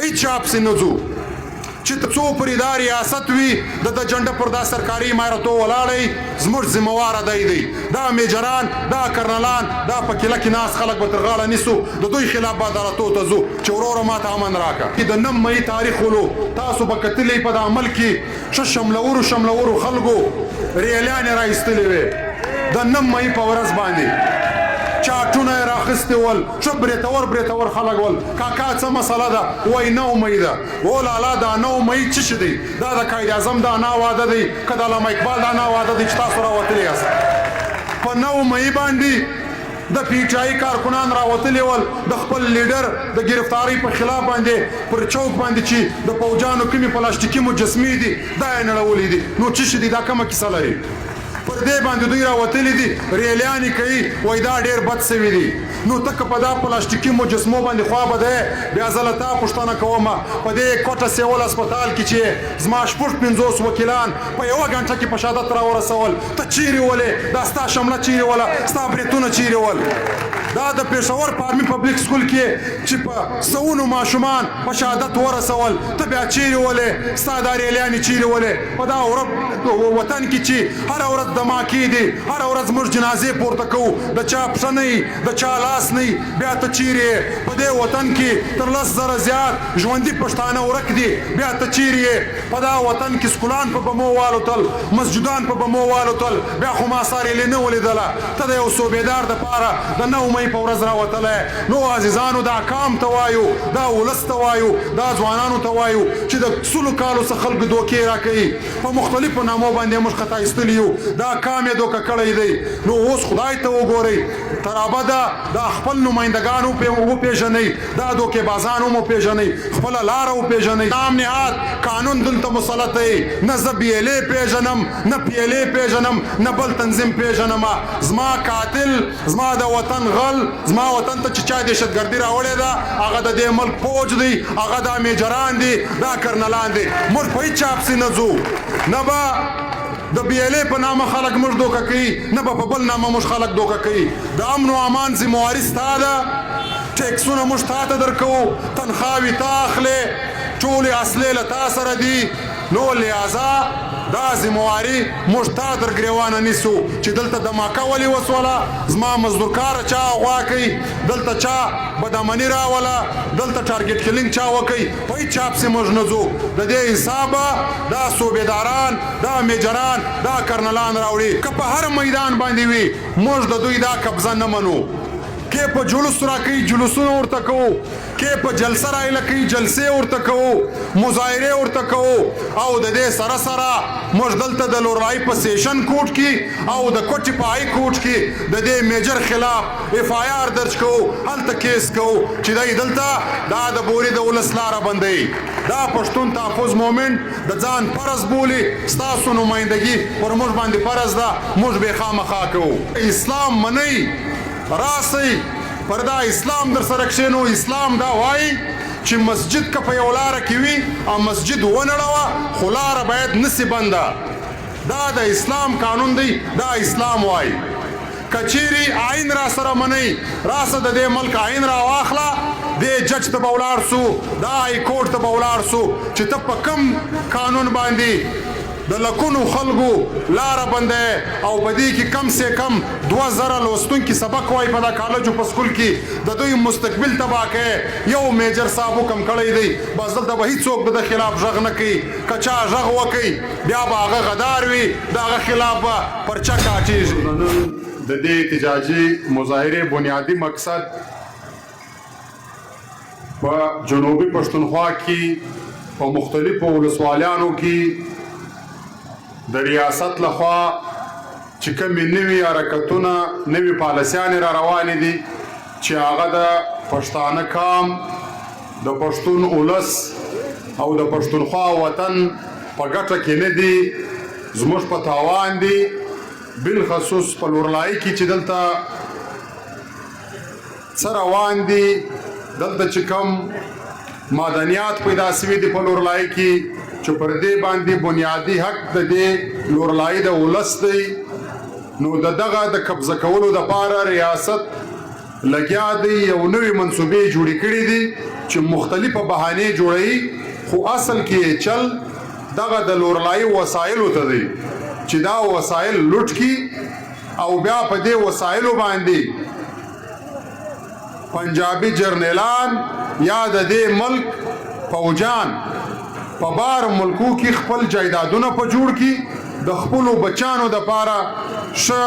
هیڅ چاپسې نه ځو چې ته څو پورې دا ریاست وي د جنډه پر دا سرکاري عمارتو ولاړئ زموږ ذمهواره دی دا میجران دا کرنلان دا په کیله کې ناست خلک به تر غاړه نیسو د دوی خلاف به عدالتو ته ځو چې وروره ماته امن راکړه د 9 مۍ تاریخ ولو تاسو به کتلی په د عمل کې ښه شملورو خلکو ریلیانې راایستلې وې د 9 مۍ په ورځ باندې چاټونه یې راخیستي ول ښه بریتور خلک ول کاکا څه مسله ده وایي 9 مۍ ده او لالا دا 9 مۍ څه شي دی دا د قائد اعظم دا نا واده دی که د علامه اقبال دا نا واده دی چې تاسو راوتلي یاست په 9 مۍ باندې د پی ټی آی کارکنان راوتلي ول د خپل لیډر د گرفتاری په خلاف باندې پر چوک باندې چې د پوجانو کومې پلاستیکي مجسمې دي دا یې نړولې دي نو څه شي دی دا کومه کیسه لري پر دې باندې دوی راوتلي دي ریلیانې کوي وایي دا ډېر بد سوي دي نو ته که په دا پلاستیکي مجسمو باندې خوا به دی بیا زه له تا پوښتنه کوم په دې کوټه سیول هسپتال کې چې زما 50 وکیلان په یوه غنټه کې په شهادت راورسول ته چیرې ولې دا ستا شمله چیرې وله ستا بریتونه چیرې ول دا د پېښور په آرمي پبلیک سکول کې چې په سوونو ماشومان په شهادت ورسول ته بیا چیرې ولې ستا دا ریلیانې چیرې ولې په دا وطن کې چې هره ورځ دماکې دي هره ورځ موږ جنازې پورته کوو د چا پښه نه د چا لاس نه بیا ته چیرې په دې وطن کې تر 10,000 زیات ژوندي پښتانه ورک دي بیا ته چیرې په دا وطن کې سکولان په بمو والوتل مسجدان په بمو والوتل بیا خو ما سا ریلې نه ولیدله ته د یو صوبېدار دپاره د 9 مۍ په ورځ راوتلی نو عزیزانو دا قام ته وایو دا ولس ته وایو دا ځوانانو ته وایو چې د 100 کالو څخه خلکو دوکې راکوي په مختلفو نامو باندې موږ خطا ایستلي یو دا کام یې دوکه کړی دی نو اوس خدای ته وګورئ تر ابده دا خپل نمایندګان وپېژنئ دا دوکې بازان هم وپېژنئ خپله لاره وپېژنئ نام نهاد قانون دلته مسلط دی نه زه BLA پېژنم نه PLA پېژنم نه بل تنظیم پېژنم زما قاتل زما د وطن غل زما وطن ته چې چا دهشتګردي راوړې ده هغه د دې ملک فوج دی هغه دا میجران دي دا کرنلان دي موږ په هېڅ چا پسې نه ځو نه به د BLA په نامه خلک موږ دوکه کوي نه به په بل نامه موږ خلک دوکه کوي د امن و امان ذمهواري ستا ده ټیکسونه موږ تا ته درکوو تنخواوې تا اخلې ټولې اصلې له تا سره دي نو لہذا دا ذمهواري موږ تا در ګریوانه نیسو چې دلته دماکه ولې وسوله زما مزدورکاره چا غوا کوي دلته چا بدامني راوله دلته ټارګېټ کلینګ چا وکوي په هېڅ چا پسې موږ نه ځو د دې حسابه دا صوبېداران دا میجران دا کرنلان راوړي که په هر میدان باندې وي موږ د دوی دا قبضه نه منو کې په جلوس راکوي جلوسونه ورته کوو کې په جلسه رایله کوي جلسې ورته کوو مظاهرې ورته کوو او د دې سره سره موږ دلته د لورای په سیشن کوټ کې او د کوټې په های کوټ کې د دې میجر خلاف FIR درج کوو هلته کیس کوو چې دی دلته دا د بوري د ولس لاره بندوي دا پښتون تحفظ مومنټ د ځان فرض بولي ستاسو نمایندګي پر موږ باندې فرض ده موږ به خامخا کوو اسلام منئ راسئ پر دا اسلام در سره کښېنو اسلام دا وایي چې مسجد که په یو لاره کې وي او مسجد ونړوه خو لاره باید نسي بنده دا د اسلام قانون دی دا اسلام وایي که چیرې آئین را سره منئ راسه د دې ملک آئین را واخله دې جج ته به ولاړ سو دا های کورټ ته به ولاړ سو چې ته په کوم قانون باندې د لکونو خلکو لاره بنده او په دې کې کم سے کم 2000 لوستونکي سبق وایي په دا کالجو په سکول کې د دوی مستقبل تباه کوي یو میجر صاحب حکم کړی دی بس دلته به هېڅوک د خلاف غږ نه کوي که چا غږ وکوي بیا به هغه غدار وي د هغه خلاف به پرچه کاټېږي د دې احتجاجي مظاهرې بنیادي مقصد په جنوبي پښتونخوا کې په مختلفو ولسوالیانو کې د ریاست لخوا چې کومې نوي حرکتونه نوي پالیسیانې را روانې دي چې هغه د پښتانه قام د پښتون ولس او د پښتونخوا وطن په ګټه کې نه دي زموږ په تاوان دي بالخصوص په لورلایي کې چې دلته څه روان دي دلته چې کوم معدنیات پیدا سوي دي په لورلایي کې چې پر دې باندې بنیادي حق د دې لورلایي د ولس دی نو د دغه د قبضه کولو دپاره ریاست لګیا دی یو نوې منصوبې جوړې کړې دي چې مختلفه بهانې جوړوي، خو اصل کې چل دغه د لورلایي وسایلو ته دی چې دا وسایل لوټ کی او بیا په دې وسایلو باندې پنجابي جرنیلان یا د دې ملک فوجان په بار ملکو کې خپل جایدادونه په جوړ کی، د خپلو بچانو دپاره ښه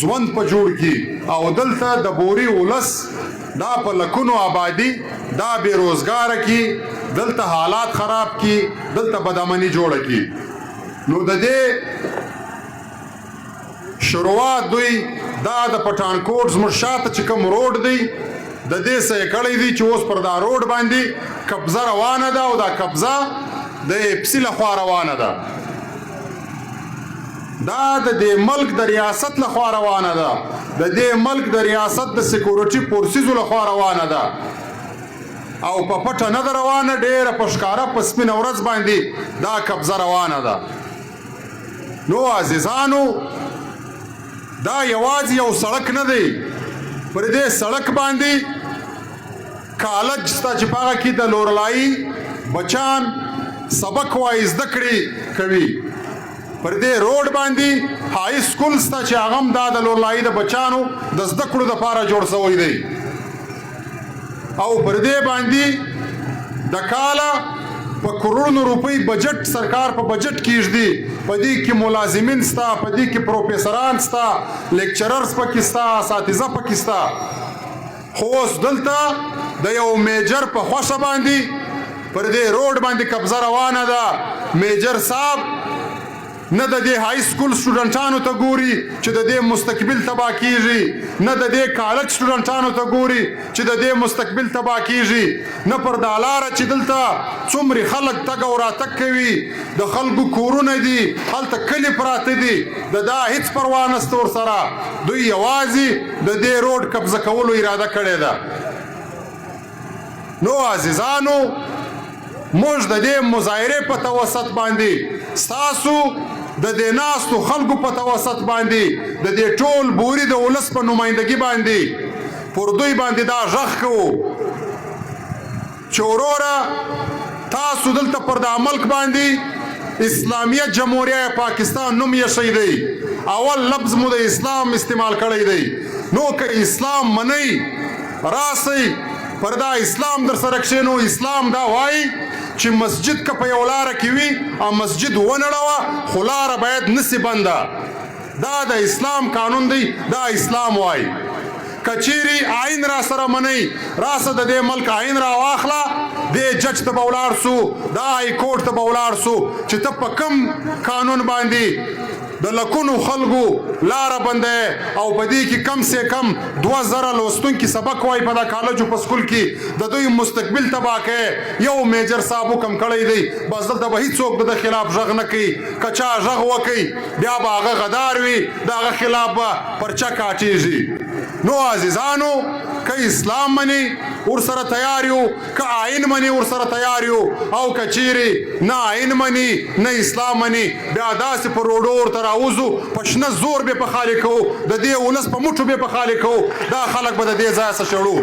ژوند په جوړ کی، او دلته د بوري ولس دا په لکونو آبادی دا بیروزګاره کی، دلته حالات خراب کی، دلته بدامنی جوړه کی. نو د دې شروعات دوی دا د پټانکوټ زموږ شاته چې کوم روډ دی د دې څه یې کړی دی چې اوس پر دا روډ باندې قبضه روانه ده، او دا قبضه د اپسي لخوا روانه ده، دا د دې ملک د ریاست لخوا روانه ده، د دې ملک د ریاست د سکیورټي فورسیزو لخوا روانه ده، او په پټه نه ده روانه، ډېره په ښکاره په سپینه ورځ باندې دا قبضه روانه ده. نو عزیزانو دا یوازې یو سړک نه دی، پر دې سړک باندې کالج شته چې په هغه کې د لورلایي بچان سبق وایي زده کړې کوي، پر دې روډ باندې های سکول شته چې هغه هم دا د لورلایي د بچانو د زده کړو دپاره جوړ شوی دی، او پر دې باندې د کاله په کروڑونو روپۍ بجټ سرکار په بجټ کې ږدي، په دې کې ملازمین ستا، په دې کې پروفیسران ستا، لیکچررز پکې ستا، اساتذه پکې ستا، خو اوس دلته د یو میجر په خوښه باندې پر دې روډ باندې قبضه روانه ده. میجر صاحب نه د دې های سکول سټوډنټانو ته ګوري چې د دې مستقبل تباه کیږي، نه د دې کالج سټوډنټانو ته ګوري چې د دې مستقبل تباه کیږي، نه پر دا لاره چې دلته څومره خلک تګ او راتګ کوي، د خلکو کورونه دي، هلته کلي پراته دي، د دا هیڅ پروا نشته ورسره، دوی یوازې د دې روډ قبضه کولو اراده کړې ده. نو عزیزانو موږ د دې مظاهرې په توسط باندې ستاسو د دې ناستو خلکو په توسط باندې د دې ټول بوري د ولس په نمایندګي باندې پر دوی باندې دا غږ کوو چې وروره تاسو دلته پر دا ملک باندې اسلامیه جمهوریه پاکستان نوم یې شی دی، اول لفظ مو د اسلام استعمال کړی دی. نو که اسلام منئ راسئ پر دا اسلام در سره کښېنو. اسلام دا وایي چې مسجد که په یو لاره کې وي او مسجد ونړوه خو لاره باید نسي بنده، دا د اسلام قانون دی، دا اسلام وایي. که چیرې آئین را سره منئ راسه د دې ملک آئین را واخله، دې جج ته به ولاړ سو، دا های کورټ ته به ولاړ سو چې ته په کوم قانون باندې د لکونو خلکو لاره بنده او په دې کې کم سے کم 2000 لوستونکي سبق وایي په دا کالجو په سکول کې د دوی مستقبل تباه کوي. یو میجر صاحب حکم کړی دی، بس دلته به هیڅوک د خلاف غږ نه کوي، که چا غږ وکړي بیا به هغه غدار وي، د هغه خلاف به پرچه کاټیږي. نو عزیزانو که اسلام مني ورسره تیار یو، که آئین مني ورسره تیار یو، او که چیرې نه آئین مني نه اسلام مني بیا داسې په روډو ورته راوځو، په شنه زور به په خالي کوو، د دې ولس په مټو به په خالي کوو، دا خلک به د دې ځایه څه شړو.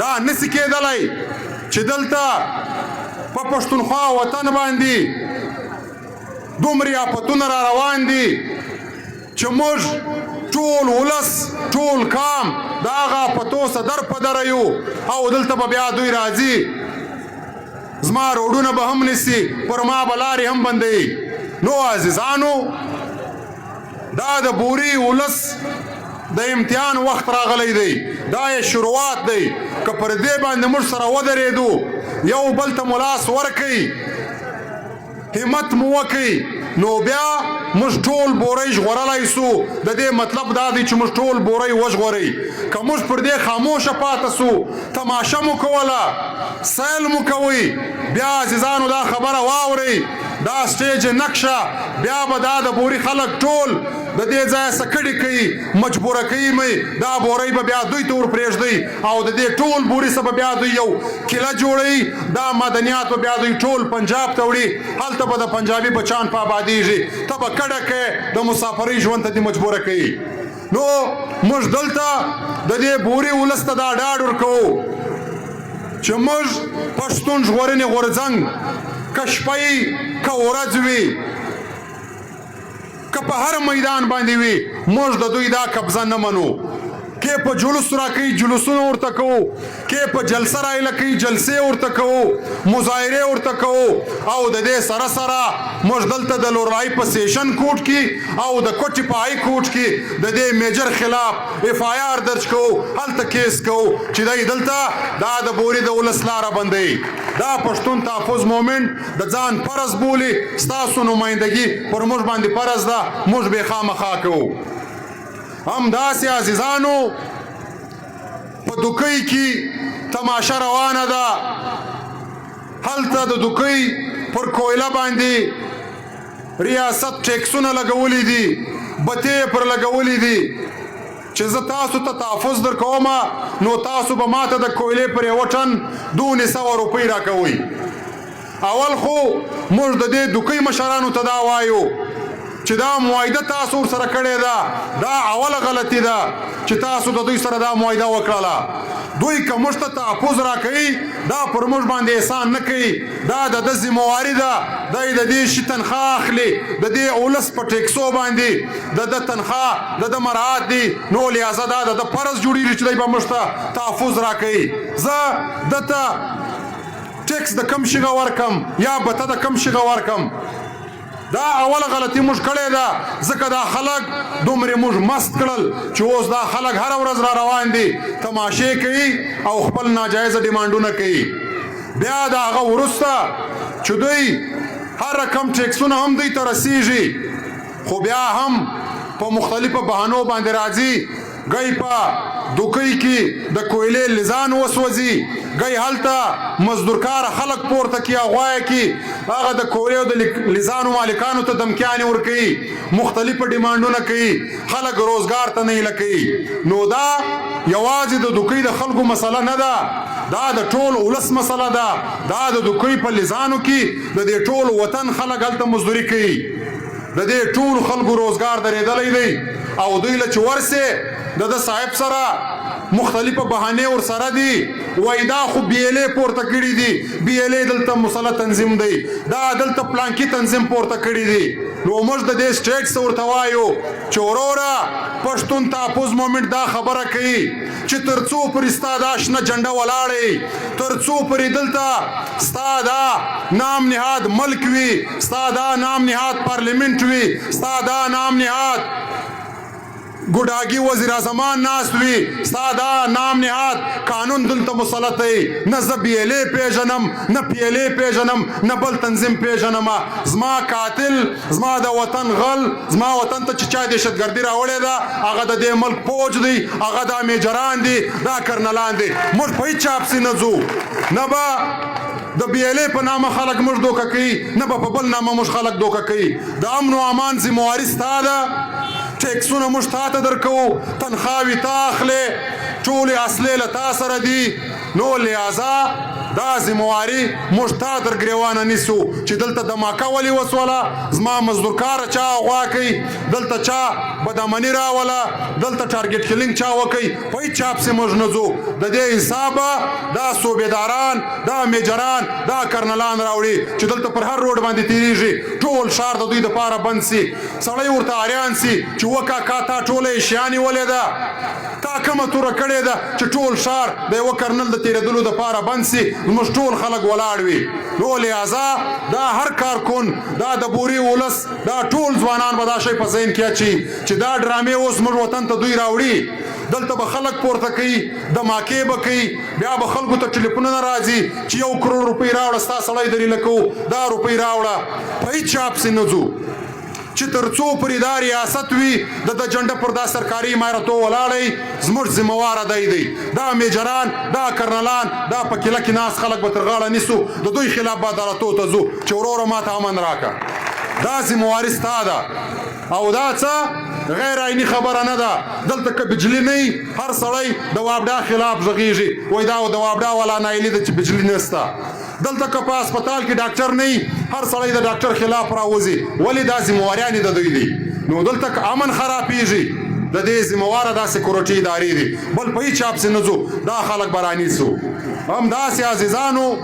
دا نسي کېدلی چې دلته په پښتونخوا وطن باندې دومره آفتونه را روان دي چې موږ ټول ولس ټول کام د هغه آفتو صدر په دره یو، او دلته به بیا دوی راځي زما روډونه به هم نیسي، پر ما به لارې هم بندوي. نو عزیزانو دا د بوري ولس د امتحان وخت راغلی دی، دا یې شروعات دی. که پر دې باندې موږ سره ودرېدو، یو بل ته مو لاس ورکوي، همت مو وکړي، نو بیا موږ ټول بوری ژغورلی سو. د دې مطلب دا دی چې موږ ټول بوری وژغورئ. که موږ پر دې خاموشه پاته سو، تماشه مو کوله، سیل مو کوئ، بیا عزیزانو دا خبره واورئ، دا سټیج نقشه بیا به دا د بوري خلک ټول د دې ځایه سکړې کوي، مجبوره کوي مې، دا بورۍ به بیا دوی ته ور پرېږدئ، او د دې ټول بوري څه به بیا دوی یو کیله جوړوي، دا مدنیات به بیا دوی ټول پنجاب ته وړي، هلته به د پنجابي بچان په آبادېږي، ته به کډه کوې، د مسافرۍ ژوند ته دې مجبوره کوي. نو موږ دلته د دې بوري ولس ته دا ډاډ ورکوو چې موږ پښتون ژغورنې غورځنګ که شپه وي که ورځ وي که په هر میدان باندې وي موږ د دوی دا قبضه نه منو. کې په جلوس راکوي جلوسونه ورته کوو، کې په جلسه رایله کوي جلسې ورته کوو، مظاهرې ورته کوو. او د دې سره سره موږ دلته د لورای په سیشن کوټ کې او د کوټې په های کوټ کې د دې میجر خلاف اف آی آر درج کوو، هلته کیس کوو چې دی دلته دا د بوري د ولس لاره بندوي. دا پښتون تحفظ مومنټ د ځان فرض بولي، ستاسو نمایندګي پر موږ باندې فرض ده، موږ به خامخا کوو. همداسې عزیزانو په دوکۍ کې تماشه روانه ده. هلته د دوکۍ پر کویله باندې ریاست ټیکسونه لګولي دي، بتې پر لګولي دي چې زه تاسو ته تحفظ در کومه نو تاسو به ماته د کویلې پر یوه ټن 200 روپۍ راکوئ. اول خو موږ د دې دوکۍ مشرانو ته دا وایو چې دا معاهده تاسو سره کړې ده، دا اوله غلطي ده چې تاسو د دوی سره دا معاهده وکړله. دوی که موږ ته تحفظ راکوي دا پر موږ باندې احسان نه کوي، دا د ده ذمواري ده. دی د دې شي تنخواه اخلي، د دې اولس په ټیکسو باندې د ده تنخواه د ده مراعات دي، نو لہذا دا د ده فرض جوړېږي چې دی به موږ ته تحفظ راکوي. زه ده ته ټیکس د کم شیغه ورکم یا بته د کم شیغه ورکم، دا اوله غلطي موږ کړې ده. ځکه دا خلک دومره موږ مست کړل چې اوس دا خلک هره ورځ را روان دي، تماشې کوي او خپل ناجایزه ډیمانډونه کوي. بیا د هغه وروسته چې دوی هر رقم ټیکسونه هم دوی ته رسیږي، خو بیا هم په مختلفو بهانو باندې راځي. گئی په دوکۍ کې د کویلې لیزان وسوځي، گئی هلته مزدورکار خلک پورته کي اغوایه کی هغه د کویلې او د لیزانو مالکانو ته دمکیانې ورکوي، مختلفه ډیمانډونه کوي، خلک روزګار ته نه لکوي. نو دا یوازې د دوکۍ د خلکو مسله نه ده، دا د ټول ولس مسله ده. دا د دوکۍ په لیزانو کې د دې ټول وطن خلک هلته مزدوري کوي، د دې ټول خلکو روزګار درېدلی دی. او دوی له چې ورسې د ده صاحب سره مختلفه بهانې ور سره دي، وایي دا خو بی ایل ای پورته کړي دي، بی ایل ای دلته مسله تنظیم دی، دا دلته پلانکي تنظیم پورته کړي دي. نو موږ د دې سټیټ څه ورته وایو چې وروره پښتون تحفظ مومنټ دا خبره کوي چې تر څو پورې ستا دا شنه جنډه ولاړې، تر څو پورې دلته ستا دا نام نهاد ملک وي، ستا دا نام نهاد پارلیمنټ وي، ستا دا نام نهاد ګوډاګي وزیر اعظمان ناست وي، ستا دا نام نهاد قانون دلته مسلط دی. نه زه بی ایل ای پیژنم، نه پی ایل ای پیژنم، نه بل تنظیم پیژنم. زما قاتل، زما د وطن غل، زما وطن ته چې چا دهشتګردي راوړې ده هغه د دې ملک فوج دی، هغه دا میجران دي، دا کرنلان دي. موږ په هیڅ چا پسې نه ځو، نه به د بی ایل ای په نامه خلک موږ دوکه کوي، نه به په بل نامه موږ خلک دوکه کوي. د امن و امان ذمواري ستا ده، ټیکسونه موږ تا ته درکوو، تنخواوې تا اخلې، ټولې اصلې له تا سره دي. نو لہذا دا ذمواري موږ تا تر ګریوانه نیسو چې دلته دماکه ولې وسوله، زما مزدورکاره چا اغوا کوي، دلته چا بدامني راوله، دلته ټارګټ کلینګ چا وکوي، په هیڅ چا پسې موږ نه ځو. د دې حسابه دا صوبېداران، دا میجران، دا کرنلان راوړي چې دلته پر هر روډ باندې تېرېږي، ټول ښار د دوی دپاره بند سي، سړی ورته اریان سي چې وکاکا تا ټوله اشیا نیولې ده، تا کومه توره کړې ده چې ټول ښار د یوه کرنل د تېرېدلو دپاره بند سي، زموږ ټول خلک ولاړ وي. نو لہذا دا هر کارکون، دا د بوري ولس، دا ټول ځوانان به دا شی په ذهن کې اچي چې دا ډرامې اوس موږ وطن ته دوی راوړي. دلته به خلک پورته کوي، دماکې به کوي، بیا به خلکو ته ټلیفونونه راځي چې 1 کروڑ روپۍ راوړه، ستا سړی درې لکو دا روپۍ راوړه. په هیڅ چا پسې نه ځو چې تر څو پورې دا ریاست وي د ده جنډه پر دا سرکاري عمارتو ولاړی، زموږ ذمواره دی. دا میجران، دا کرنلان، دا په کیله کې ناست خلک به تر غاړه نیسو، د دوی خلاف به عدالتو ته ځو چې وروره ما ته امن راکړه. دا ذمواري ستا ده. او دا څه غیر عیني خبره نه ده. دلته که بجلي نه وي هر سړی د وابډا خلاف غږېږي، وایي دا د وابډا والا نایلي ده چې بجلي نشته. دلته که په هسپتال کې ډاکټر نه وي هر سړی د ډاکټر خلاف راوځي، ولې دا ذمواریانې د دوی دي. نو دلته که امن خرابېږي د دې ذمواره دا سکیورټي ادارې دي، بل په هیڅ چا پسې نه ځو، دا خلک به رانیسو. همداسې عزیزانو